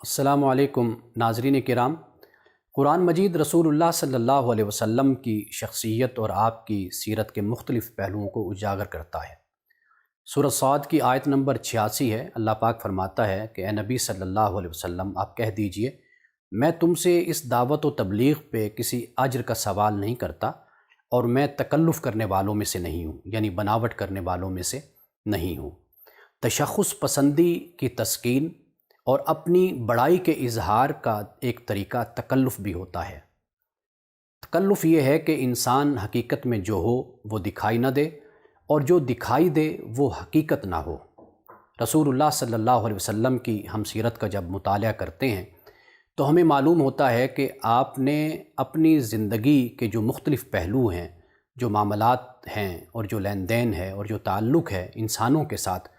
السلام علیکم ناظرین کرام۔ قرآن مجید رسول اللہ صلی اللہ علیہ وسلم کی شخصیت اور آپ کی سیرت کے مختلف پہلوؤں کو اجاگر کرتا ہے۔ سورۃ صاد کی آیت نمبر 86 ہے۔ اللہ پاک فرماتا ہے کہ اے نبی صلی اللہ علیہ وسلم آپ کہہ دیجئے میں تم سے اس دعوت و تبلیغ پہ کسی اجر کا سوال نہیں کرتا اور میں تکلف کرنے والوں میں سے نہیں ہوں، یعنی بناوٹ کرنے والوں میں سے نہیں ہوں۔ تشخص پسندی کی تسکین اور اپنی بڑائی کے اظہار کا ایک طریقہ تکلف بھی ہوتا ہے۔ تکلف یہ ہے کہ انسان حقیقت میں جو ہو وہ دکھائی نہ دے اور جو دکھائی دے وہ حقیقت نہ ہو۔ رسول اللہ صلی اللہ علیہ وسلم کی ہم سیرت کا جب مطالعہ کرتے ہیں تو ہمیں معلوم ہوتا ہے کہ آپ نے اپنی زندگی کے جو مختلف پہلو ہیں، جو معاملات ہیں اور جو لین دین ہے اور جو تعلق ہے انسانوں کے ساتھ،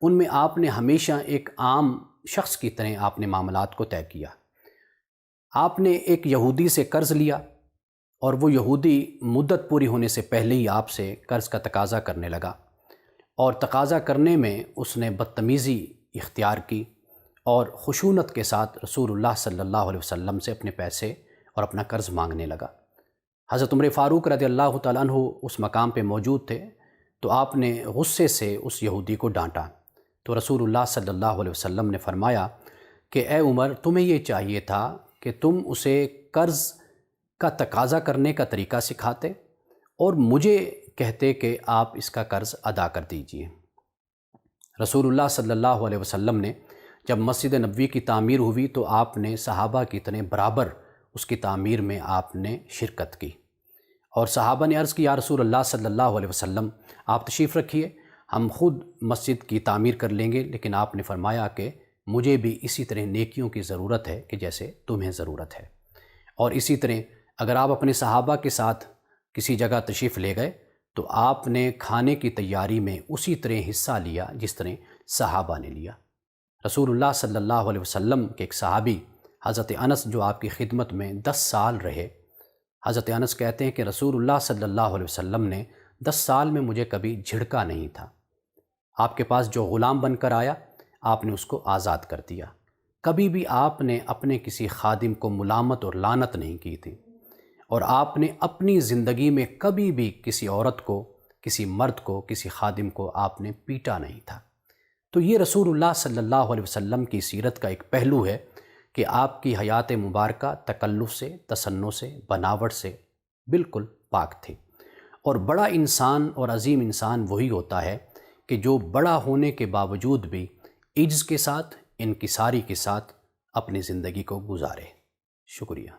ان میں آپ نے ہمیشہ ایک عام شخص کی طرح آپ نے معاملات کو طے کیا۔ آپ نے ایک یہودی سے قرض لیا اور وہ یہودی مدت پوری ہونے سے پہلے ہی آپ سے قرض کا تقاضا کرنے لگا، اور تقاضا کرنے میں اس نے بدتمیزی اختیار کی اور خشونت کے ساتھ رسول اللہ صلی اللہ علیہ وسلم سے اپنے پیسے اور اپنا قرض مانگنے لگا۔ حضرت عمر فاروق رضی اللہ تعالیٰ عنہ اس مقام پہ موجود تھے، تو آپ نے غصے سے اس یہودی کو ڈانٹا، تو رسول اللہ صلی اللہ علیہ وسلم نے فرمایا کہ اے عمر، تمہیں یہ چاہیے تھا کہ تم اسے قرض کا تقاضا کرنے کا طریقہ سکھاتے اور مجھے کہتے کہ آپ اس کا قرض ادا کر دیجئے۔ رسول اللہ صلی اللہ علیہ وسلم نے جب مسجد نبوی کی تعمیر ہوئی تو آپ نے صحابہ کی طرح برابر اس کی تعمیر میں آپ نے شرکت کی، اور صحابہ نے عرض کی یا رسول اللہ صلی اللہ علیہ وسلم آپ تشریف رکھیے، ہم خود مسجد کی تعمیر کر لیں گے، لیکن آپ نے فرمایا کہ مجھے بھی اسی طرح نیکیوں کی ضرورت ہے کہ جیسے تمہیں ضرورت ہے۔ اور اسی طرح اگر آپ اپنے صحابہ کے ساتھ کسی جگہ تشریف لے گئے تو آپ نے کھانے کی تیاری میں اسی طرح حصہ لیا جس طرح صحابہ نے لیا۔ رسول اللہ صلی اللہ علیہ وسلم کے ایک صحابی حضرت انس جو آپ کی خدمت میں 10 سال رہے، حضرت انس کہتے ہیں کہ رسول اللہ صلی اللہ علیہ وسلم نے 10 سال میں مجھے کبھی جھڑکا نہیں تھا۔ آپ کے پاس جو غلام بن کر آیا آپ نے اس کو آزاد کر دیا، کبھی بھی آپ نے اپنے کسی خادم کو ملامت اور لعنت نہیں کی تھی، اور آپ نے اپنی زندگی میں کبھی بھی کسی عورت کو، کسی مرد کو، کسی خادم کو آپ نے پیٹا نہیں تھا۔ تو یہ رسول اللہ صلی اللہ علیہ وسلم کی سیرت کا ایک پہلو ہے کہ آپ کی حیات مبارکہ تکلف سے، تصنع سے، بناوٹ سے بالکل پاک تھی۔ اور بڑا انسان اور عظیم انسان وہی ہوتا ہے کہ جو بڑا ہونے کے باوجود بھی عجز کے ساتھ، انکساری کے ساتھ اپنی زندگی کو گزارے۔ شکریہ۔